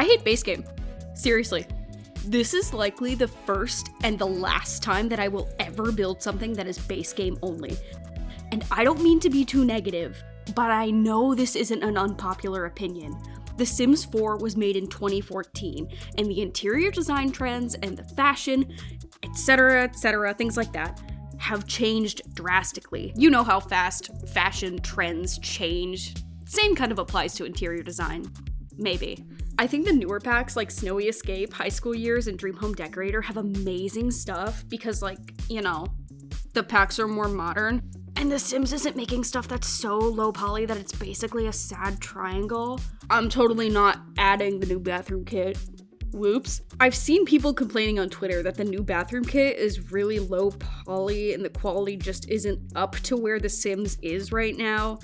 I hate base game. Seriously. This is likely the first and the last time that I will ever build something that is base game only. And I don't mean to be too negative, but I know this isn't an unpopular opinion. The Sims 4 was made in 2014, and the interior design trends and the fashion, etc., things like that, have changed drastically. You know how fast fashion trends change. Same kind of applies to interior design. Maybe. I think the newer packs like Snowy Escape, High School Years, and Dream Home Decorator have amazing stuff because, like, you know, the packs are more modern. And The Sims isn't making stuff that's so low poly that it's basically a sad triangle. I'm totally not adding the new bathroom kit. Whoops. I've seen people complaining on Twitter that the new bathroom kit is really low poly and the quality just isn't up to where The Sims is right now.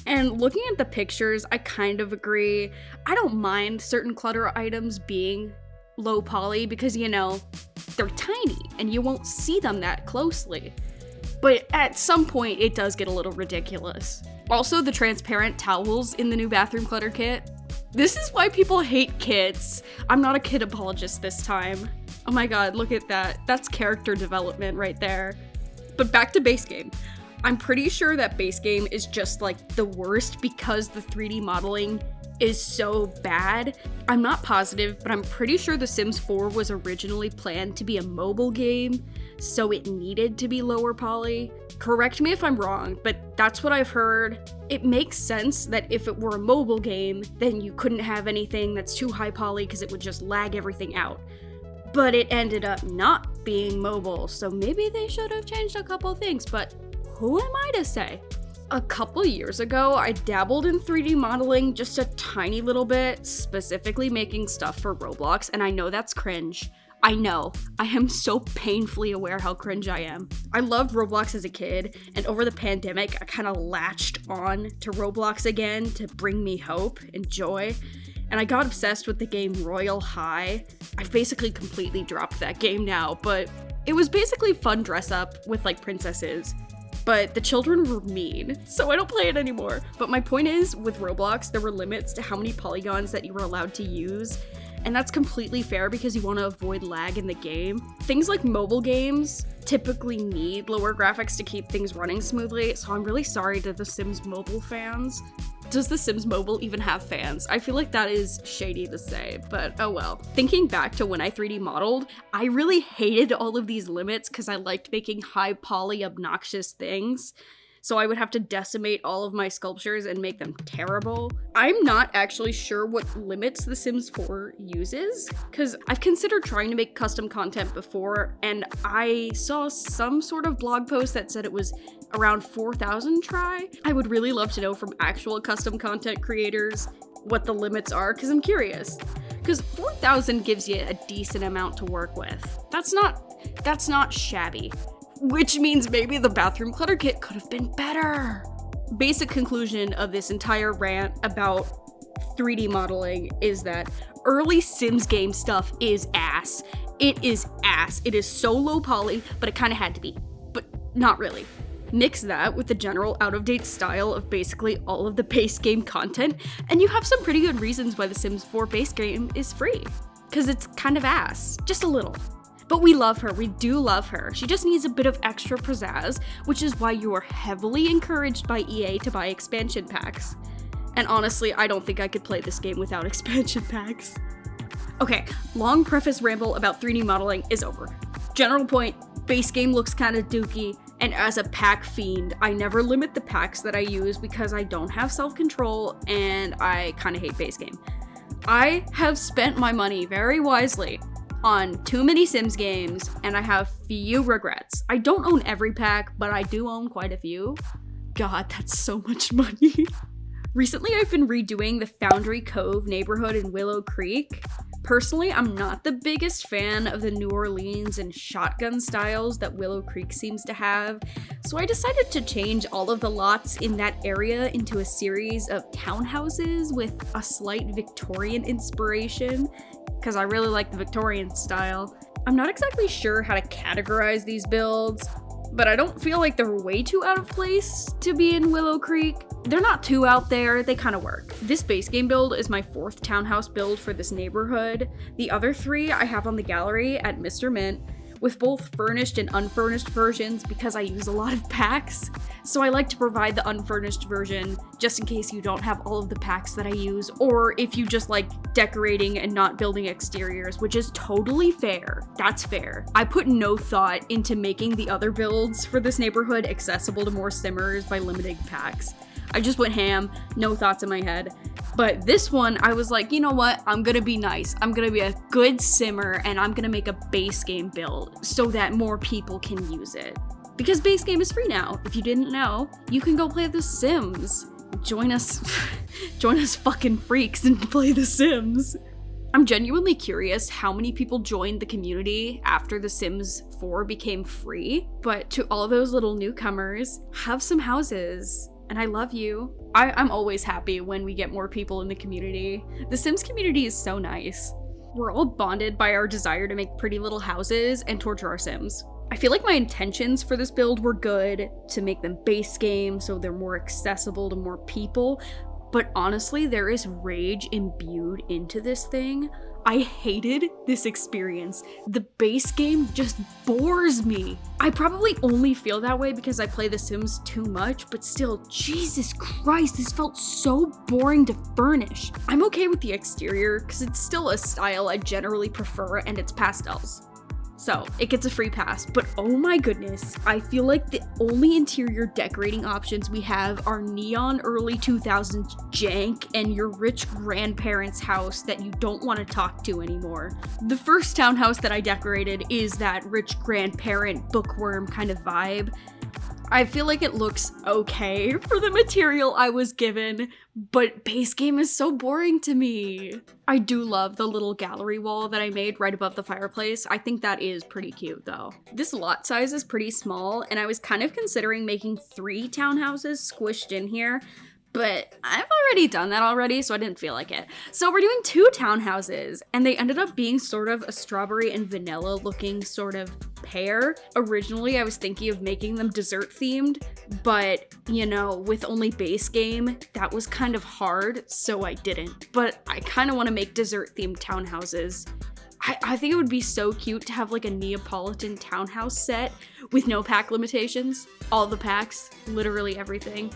And looking at the pictures, I kind of agree. I don't mind certain clutter items being low poly because, you know, they're tiny and you won't see them that closely. But at some point, it does get a little ridiculous. Also, the transparent towels in the new bathroom clutter kit. This is why people hate kits. I'm not a kit apologist this time. Oh my god, look at that. That's character development right there. But back to base game. I'm pretty sure that base game is just like the worst because the 3D modeling is so bad. I'm not positive, but I'm pretty sure The Sims 4 was originally planned to be a mobile game, so it needed to be lower poly. Correct me if I'm wrong, but that's what I've heard. It makes sense that if it were a mobile game, then you couldn't have anything that's too high poly because it would just lag everything out. But it ended up not being mobile, so maybe they should have changed a couple things, but who am I to say? A couple years ago, I dabbled in 3D modeling just a tiny little bit, specifically making stuff for Roblox, and I know that's cringe. I know. I am so painfully aware how cringe I am. I loved Roblox as a kid, and over the pandemic, I kind of latched on to Roblox again to bring me hope and joy, and I got obsessed with the game Royal High. I've basically completely dropped that game now, but it was basically fun dress up with like princesses. But the children were mean, so I don't play it anymore. But my point is, with Roblox, there were limits to how many polygons that you were allowed to use, and that's completely fair because you want to avoid lag in the game. Things like mobile games typically need lower graphics to keep things running smoothly, so I'm really sorry to the Sims Mobile fans. Does The Sims Mobile even have fans? I feel like that is shady to say, but oh well. Thinking back to when I 3D modeled, I really hated all of these limits because I liked making high poly obnoxious things. So I would have to decimate all of my sculptures and make them terrible. I'm not actually sure what limits The Sims 4 uses, because I've considered trying to make custom content before, and I saw some sort of blog post that said it was around 4,000 try. I would really love to know from actual custom content creators what the limits are, because I'm curious. Because 4,000 gives you a decent amount to work with. That's not shabby. Which means maybe the bathroom clutter kit could have been better. Basic conclusion of this entire rant about 3D modeling is that early Sims game stuff is ass. It is ass. It is so low poly, but it kind of had to be. But not really. Mix that with the general out-of-date style of basically all of the base game content, and you have some pretty good reasons why The Sims 4 base game is free. Because it's kind of ass. Just a little. But we love her, we do love her. She just needs a bit of extra pizzazz, which is why you are heavily encouraged by EA to buy expansion packs. And honestly, I don't think I could play this game without expansion packs. Okay, long preface ramble about 3D modeling is over. General point, base game looks kinda dookie, and as a pack fiend, I never limit the packs that I use because I don't have self-control and I kinda hate base game. I have spent my money very wisely on too many Sims games, and I have few regrets. I don't own every pack, but I do own quite a few. God, that's so much money. Recently, I've been redoing the Foundry Cove neighborhood in Willow Creek. Personally, I'm not the biggest fan of the New Orleans and shotgun styles that Willow Creek seems to have, so I decided to change all of the lots in that area into a series of townhouses with a slight Victorian inspiration, because I really like the Victorian style. I'm not exactly sure how to categorize these builds. but I don't feel like they're way too out of place to be in Willow Creek. They're not too out there, they kind of work. This base game build is my 4th townhouse build for this neighborhood. The other 3 I have on the gallery at Mistermint, with both furnished and unfurnished versions because I use a lot of packs. So I like to provide the unfurnished version just in case you don't have all of the packs that I use, or if you just like decorating and not building exteriors, which is totally fair. That's fair. I put no thought into making the other builds for this neighborhood accessible to more simmers by limiting packs. I just went ham, no thoughts in my head. But this one, I was like, you know what? I'm gonna be nice. I'm gonna be a good simmer, and I'm gonna make a base game build so that more people can use it. Because base game is free now. If you didn't know, you can go play The Sims. Join us, join us fucking freaks and play The Sims. I'm genuinely curious how many people joined the community after The Sims 4 became free. But to all those little newcomers, have some houses. And I love you. I'm always happy when we get more people in the community. The Sims community is so nice. We're all bonded by our desire to make pretty little houses and torture our Sims. I feel like my intentions for this build were good, to make them base game so they're more accessible to more people, but honestly, there is rage imbued into this thing. I hated this experience. The base game just bores me. I probably only feel that way because I play The Sims too much, but still, Jesus Christ, this felt so boring to furnish. I'm okay with the exterior because it's still a style I generally prefer and it's pastels. So it gets a free pass, but oh my goodness, I feel like the only interior decorating options we have are neon early 2000s jank and your rich grandparents' house that you don't want to talk to anymore. The first townhouse that I decorated is that rich grandparent bookworm kind of vibe. I feel like it looks okay for the material I was given, but base game is so boring to me. I do love the little gallery wall that I made right above the fireplace. I think that is pretty cute though. This lot size is pretty small, and I was kind of considering making 3 townhouses squished in here, but I've already done that already, so I didn't feel like it. So we're doing 2 townhouses, and they ended up being sort of a strawberry and vanilla looking sort of pair. Originally, I was thinking of making them dessert themed, but you know, with only base game, that was kind of hard, so I didn't. But I kind of want to make dessert themed townhouses. I think it would be so cute to have like a Neapolitan townhouse set with no pack limitations. All the packs, literally everything.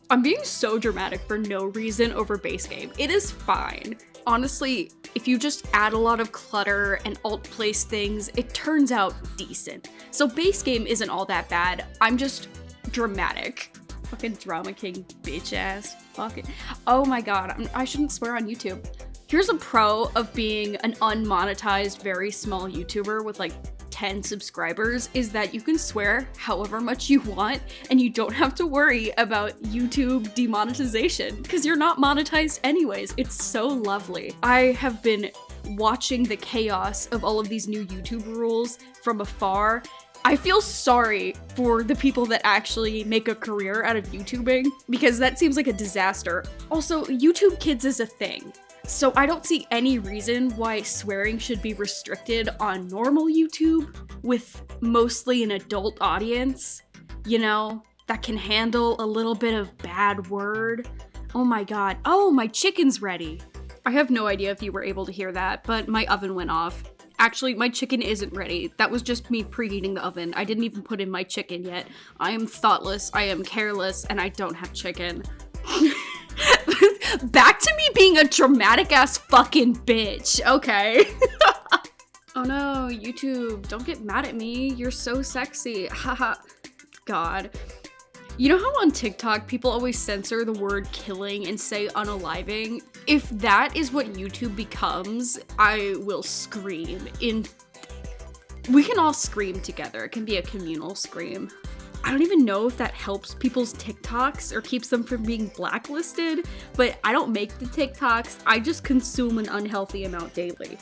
I'm being so dramatic for no reason over base game. It is fine. Honestly, if you just add a lot of clutter and alt place things, it turns out decent. So base game isn't all that bad. I'm just dramatic. Fucking drama king bitch ass. Fuck it. Oh my god, I shouldn't swear on YouTube. Here's a pro of being an unmonetized, very small YouTuber with like 10 subscribers, is that you can swear however much you want and you don't have to worry about YouTube demonetization because you're not monetized anyways. It's so lovely. I have been watching the chaos of all of these new YouTube rules from afar. I feel sorry for the people that actually make a career out of YouTubing because that seems like a disaster. Also, YouTube Kids is a thing. So I don't see any reason why swearing should be restricted on normal YouTube with mostly an adult audience, you know, that can handle a little bit of bad word. Oh my god. Oh, my chicken's ready. I have no idea if you were able to hear that, but my oven went off. Actually, my chicken isn't ready. That was just me preheating the oven. I didn't even put in my chicken yet. I am thoughtless, I am careless, and I don't have chicken. Back to me being a dramatic ass fucking bitch, okay? Oh no, YouTube, don't get mad at me. You're so sexy. Haha. God. You know how on TikTok people always censor the word killing and say unaliving? If that is what YouTube becomes, I will scream. We can all scream together. It can be a communal scream. I don't even know if that helps people's TikToks or keeps them from being blacklisted, but I don't make the TikToks, I just consume an unhealthy amount daily.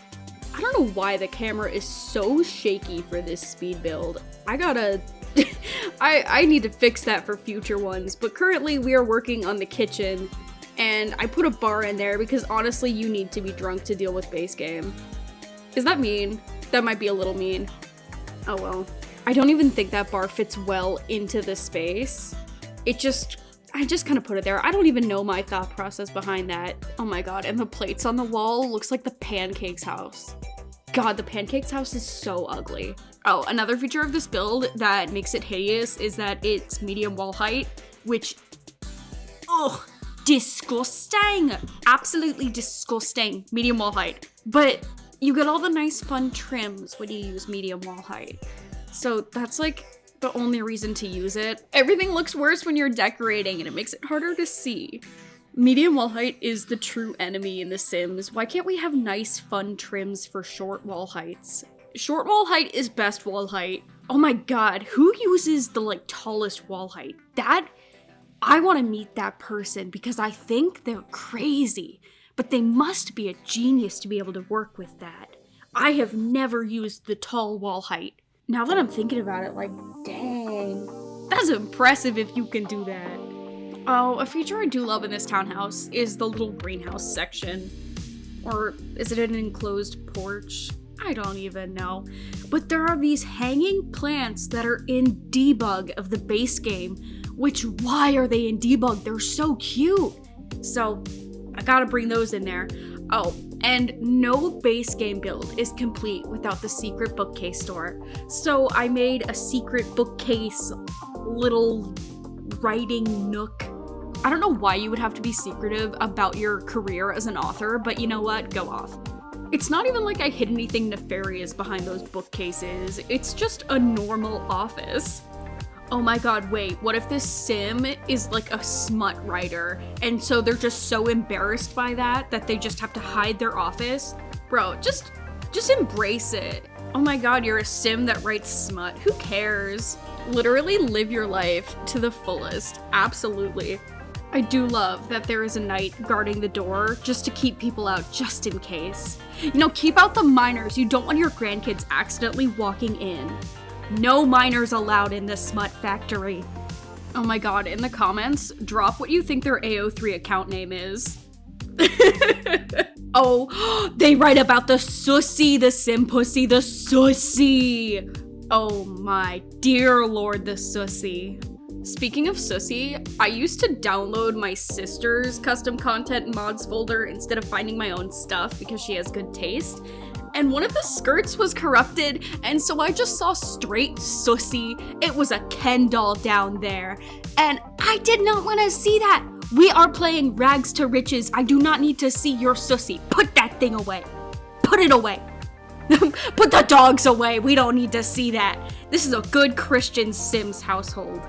I don't know why the camera is so shaky for this speed build. I gotta... I need to fix that for future ones, but currently we are working on the kitchen, and I put a bar in there because honestly you need to be drunk to deal with base game. Is that mean? That might be a little mean. Oh well. I don't even think that bar fits well into the space. I just kind of put it there. I don't even know my thought process behind that. Oh my god, and the plates on the wall looks like the Pancakes house. God, the Pancakes house is so ugly. Oh, another feature of this build that makes it hideous is that it's medium wall height, which, ugh, disgusting. Absolutely disgusting. Medium wall height. But you get all the nice fun trims when you use medium wall height. So that's like the only reason to use it. Everything looks worse when you're decorating and it makes it harder to see. Medium wall height is the true enemy in The Sims. Why can't we have nice fun trims for short wall heights? Short wall height is best wall height. Oh my god, who uses the like tallest wall height? I want to meet that person because I think they're crazy, but they must be a genius to be able to work with that. I have never used the tall wall height. Now that I'm thinking about it, like, dang, that's impressive if you can do that. Oh, a feature I do love in this townhouse is the little greenhouse section. Or is it an enclosed porch? I don't even know. But there are these hanging plants that are in debug of the base game, which, why are they in debug? They're so cute. So I gotta bring those in there. Oh, and no base game build is complete without the secret bookcase door. So I made a secret bookcase little writing nook. I don't know why you would have to be secretive about your career as an author, but you know what? Go off. It's not even like I hid anything nefarious behind those bookcases. It's just a normal office. Oh my god, wait, what if this sim is like a smut writer, and so they're just so embarrassed by that they just have to hide their office? Bro, just embrace it. Oh my god, you're a sim that writes smut. Who cares? Literally live your life to the fullest. Absolutely. I do love that there is a knight guarding the door just to keep people out just in case. You know, keep out the minors. You don't want your grandkids accidentally walking in. No minors allowed in the smut factory. Oh my god, in the comments, drop what you think their AO3 account name is. Oh, they write about the sussy, the sim pussy, the sussy. Oh my dear lord, the sussy. Speaking of sussy, I used to download my sister's custom content mods folder instead of finding my own stuff because she has good taste. And one of the skirts was corrupted, and so I just saw straight sussy. It was a Ken doll down there, and I did not want to see that. We are playing rags to riches. I do not need to see your sussy. Put that thing away. Put it away. Put the dogs away. We don't need to see that. This is a good Christian Sims household.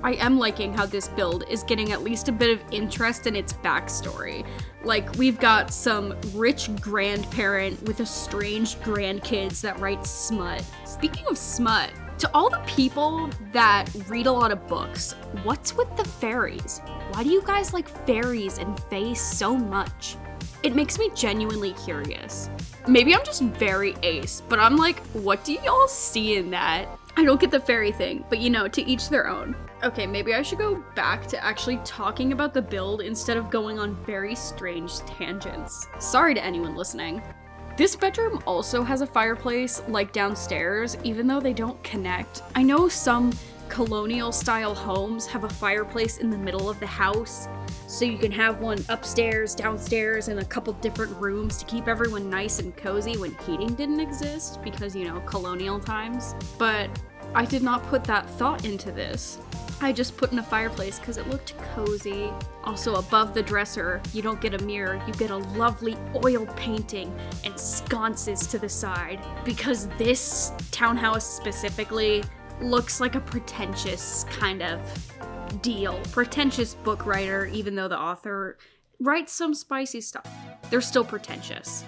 I am liking how this build is getting at least a bit of interest in its backstory. Like, we've got some rich grandparent with estranged grandkids that write smut. Speaking of smut, to all the people that read a lot of books, what's with the fairies? Why do you guys like fairies and fae so much? It makes me genuinely curious. Maybe I'm just very ace, but I'm like, what do y'all see in that? I don't get the fairy thing, but you know, to each their own. Okay, maybe I should go back to actually talking about the build instead of going on very strange tangents. Sorry to anyone listening. This bedroom also has a fireplace like downstairs, even though they don't connect. I know some colonial style homes have a fireplace in the middle of the house, so you can have one upstairs, downstairs, and a couple different rooms to keep everyone nice and cozy when heating didn't exist, because, you know, colonial times. But I did not put that thought into this. I just put in a fireplace because it looked cozy. Also, above the dresser, you don't get a mirror, you get a lovely oil painting and sconces to the side, because this townhouse specifically looks like a pretentious kind of deal. Pretentious book writer, even though the author writes some spicy stuff. They're still pretentious.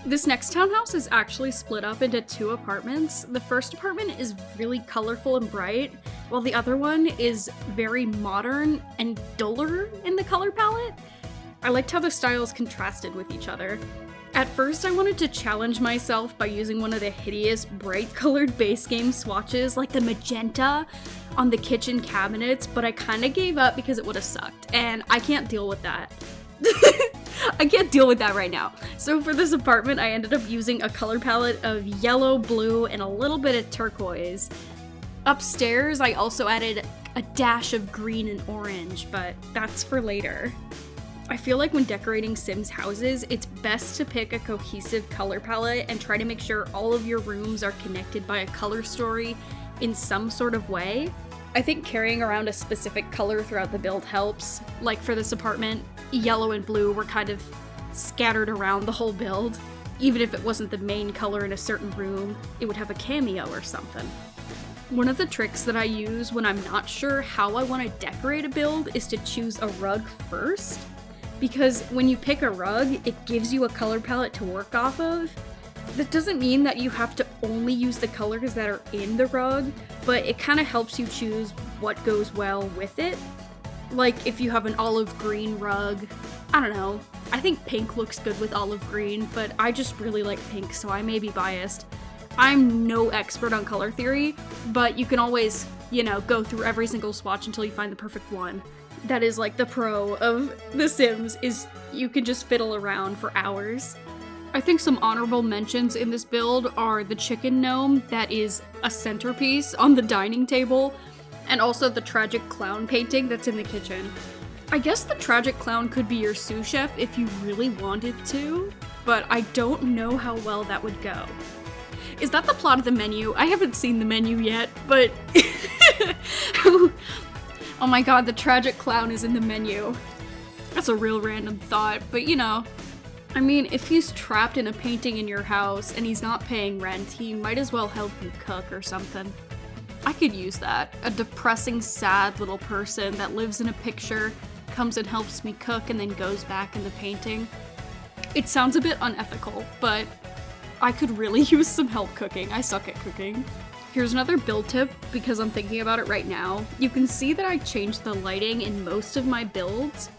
This next townhouse is actually split up into 2 apartments. The first apartment is really colorful and bright, while the other one is very modern and duller in the color palette. I liked how the styles contrasted with each other. At first, I wanted to challenge myself by using one of the hideous bright colored base game swatches like the magenta on the kitchen cabinets, but I kind of gave up because it would have sucked, and I can't deal with that. I can't deal with that right now. So for this apartment, I ended up using a color palette of yellow, blue, and a little bit of turquoise. Upstairs, I also added a dash of green and orange, but that's for later. I feel like when decorating Sims houses, it's best to pick a cohesive color palette and try to make sure all of your rooms are connected by a color story in some sort of way. I think carrying around a specific color throughout the build helps. Like for this apartment, yellow and blue were kind of scattered around the whole build. Even if it wasn't the main color in a certain room, it would have a cameo or something. One of the tricks that I use when I'm not sure how I want to decorate a build is to choose a rug first. Because when you pick a rug, it gives you a color palette to work off of. That doesn't mean that you have to only use the colors that are in the rug, but it kind of helps you choose what goes well with it. Like if you have an olive green rug, I don't know, I think pink looks good with olive green, but I just really like pink, so I may be biased. I'm no expert on color theory, but you can always, go through every single swatch until you find the perfect one. That is like the pro of The Sims, is you can just fiddle around for hours. I think some honorable mentions in this build are the chicken gnome that is a centerpiece on the dining table, and also the tragic clown painting that's in the kitchen. I guess the tragic clown could be your sous chef if you really wanted to, but I don't know how well that would go. Is that the plot of the menu? I haven't seen the menu yet, but... Oh my god, the tragic clown is in the menu. That's a real random thought, but I mean, if he's trapped in a painting in your house and he's not paying rent, he might as well help you cook or something. I could use that. A depressing, sad little person that lives in a picture, comes and helps me cook, and then goes back in the painting. It sounds a bit unethical, but I could really use some help cooking. I suck at cooking. Here's another build tip, because I'm thinking about it right now. You can see that I changed the lighting in most of my builds.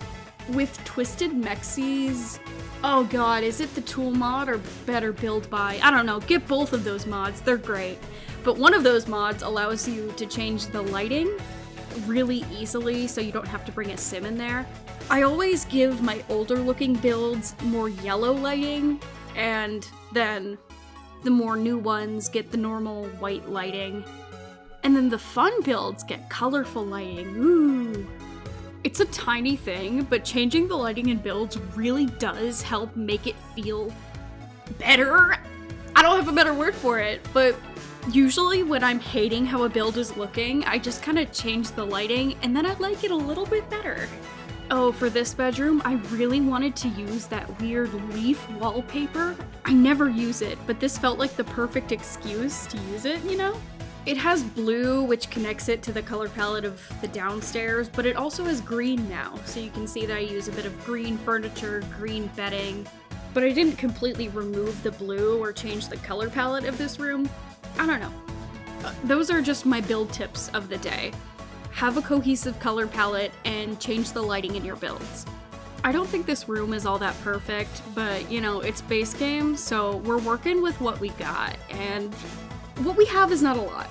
With Twisted Mexie's... Oh god, is it the tool mod or Better Build By? I don't know, get both of those mods, they're great. But one of those mods allows you to change the lighting really easily, so you don't have to bring a sim in there. I always give my older looking builds more yellow lighting, and then the more new ones get the normal white lighting. And then the fun builds get colorful lighting, ooh. It's a tiny thing, but changing the lighting in builds really does help make it feel better. I don't have a better word for it, but usually when I'm hating how a build is looking, I just kind of change the lighting and then I like it a little bit better. Oh, for this bedroom, I really wanted to use that weird leaf wallpaper. I never use it, but this felt like the perfect excuse to use it, It has blue, which connects it to the color palette of the downstairs, but it also has green now, so you can see that I use a bit of green furniture, green bedding, but I didn't completely remove the blue or change the color palette of this room. I don't know. Those are just my build tips of the day. Have a cohesive color palette and change the lighting in your builds. I don't think this room is all that perfect, but it's base game, so we're working with what we got, and what we have is not a lot.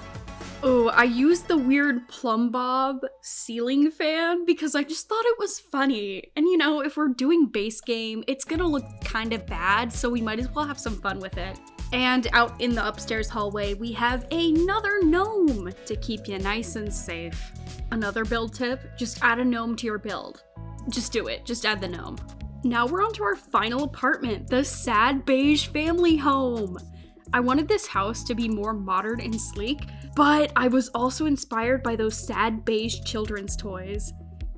Oh, I used the weird plumb bob ceiling fan because I just thought it was funny. And if we're doing base game, it's gonna look kind of bad, so we might as well have some fun with it. And out in the upstairs hallway, we have another gnome to keep you nice and safe. Another build tip, just add a gnome to your build. Just do it, just add the gnome. Now we're on to our final apartment, the sad beige family home. I wanted this house to be more modern and sleek, but I was also inspired by those sad beige children's toys.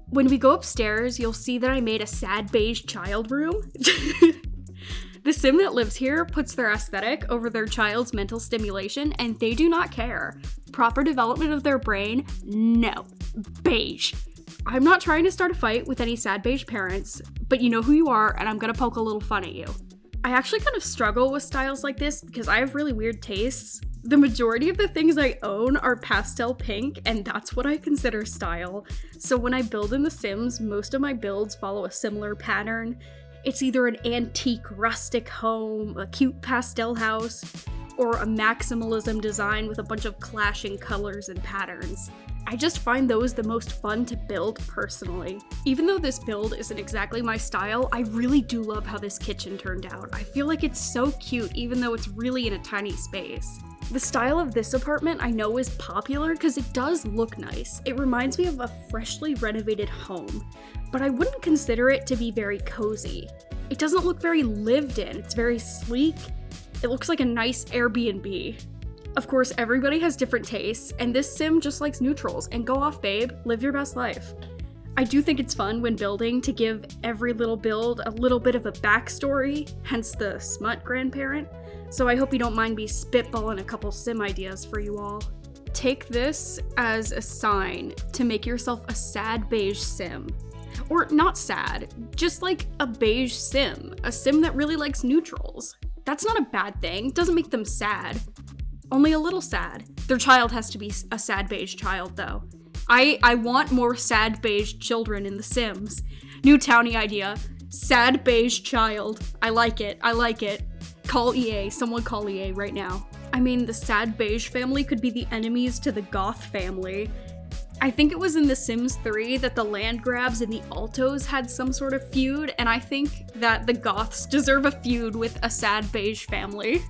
When we go upstairs, you'll see that I made a sad beige child room. The sim that lives here puts their aesthetic over their child's mental stimulation, and they do not care. Proper development of their brain? No. Beige. I'm not trying to start a fight with any sad beige parents, but you know who you are, and I'm gonna poke a little fun at you. I actually kind of struggle with styles like this because I have really weird tastes. The majority of the things I own are pastel pink, and that's what I consider style. So when I build in The Sims, most of my builds follow a similar pattern. It's either an antique rustic home, a cute pastel house, or a maximalism design with a bunch of clashing colors and patterns. I just find those the most fun to build personally. Even though this build isn't exactly my style, I really do love how this kitchen turned out. I feel like it's so cute even though it's really in a tiny space. The style of this apartment I know is popular because it does look nice. It reminds me of a freshly renovated home, but I wouldn't consider it to be very cozy. It doesn't look very lived in, it's very sleek. It looks like a nice Airbnb. Of course, everybody has different tastes, and this sim just likes neutrals, and go off, babe, live your best life. I do think it's fun when building to give every little build a little bit of a backstory, hence the smut grandparent, so I hope you don't mind me spitballing a couple sim ideas for you all. Take this as a sign to make yourself a sad beige sim. Or not sad, just like a beige sim, a sim that really likes neutrals. That's not a bad thing, doesn't make them sad. Only a little sad. Their child has to be a sad beige child, though. I want more sad beige children in The Sims. New townie idea. Sad beige child. I like it. I like it. Call EA. Someone call EA right now. I mean, the sad beige family could be the enemies to the goth family. I think it was in The Sims 3 that the land grabs and the altos had some sort of feud, and I think that the goths deserve a feud with a sad beige family.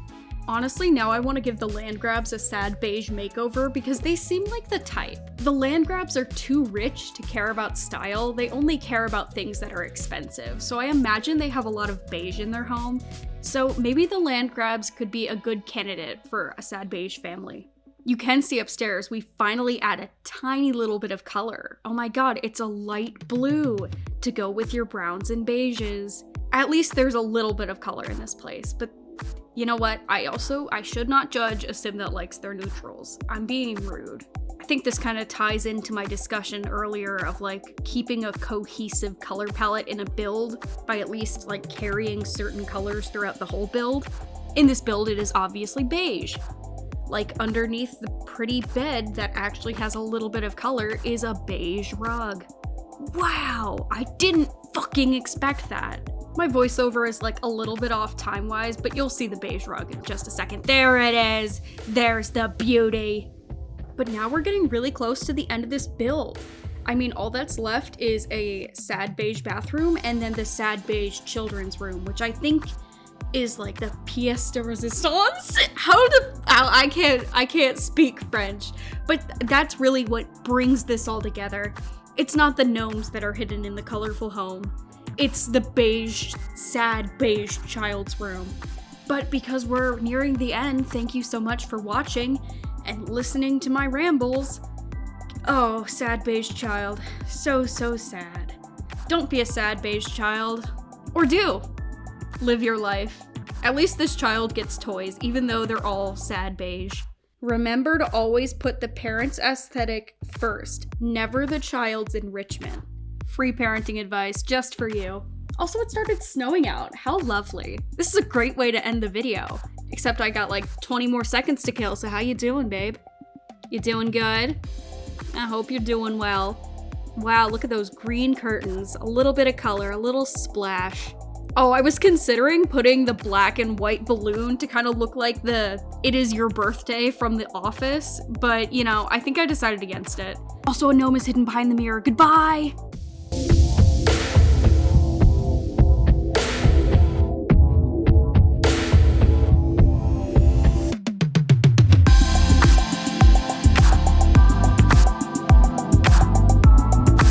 Honestly, now I want to give the land grabs a sad beige makeover because they seem like the type. The land grabs are too rich to care about style, they only care about things that are expensive, so I imagine they have a lot of beige in their home. So maybe the land grabs could be a good candidate for a sad beige family. You can see upstairs, we finally add a tiny little bit of color. Oh my god, it's a light blue to go with your browns and beiges. At least there's a little bit of color in this place, but you know what? I should not judge a sim that likes their neutrals. I'm being rude. I think this kind of ties into my discussion earlier of like keeping a cohesive color palette in a build by at least like carrying certain colors throughout the whole build. In this build, it is obviously beige. Like underneath the pretty bed that actually has a little bit of color is a beige rug. Wow, I didn't fucking expect that. My voiceover is like a little bit off time-wise, but you'll see the beige rug in just a second. There it is. There's the beauty. But now we're getting really close to the end of this build. I mean, all that's left is a sad beige bathroom and then the sad beige children's room, which I think is like the pièce de résistance. I can't speak French, but that's really what brings this all together. It's not the gnomes that are hidden in the colorful home. It's the beige, sad beige child's room. But because we're nearing the end, thank you so much for watching and listening to my rambles. Oh, sad beige child. So sad. Don't be a sad beige child. Or do. Live your life. At least this child gets toys, even though they're all sad beige. Remember to always put the parent's aesthetic first, never the child's enrichment. Free parenting advice just for you. Also, it started snowing out. How lovely. This is a great way to end the video. Except I got like 20 more seconds to kill, so how you doing, babe? You doing good? I hope you're doing well. Wow, look at those green curtains. A little bit of color, a little splash. Oh, I was considering putting the black and white balloon to kind of look like the "It Is Your Birthday" from The Office, but you know, I think I decided against it. Also, a gnome is hidden behind the mirror. Goodbye!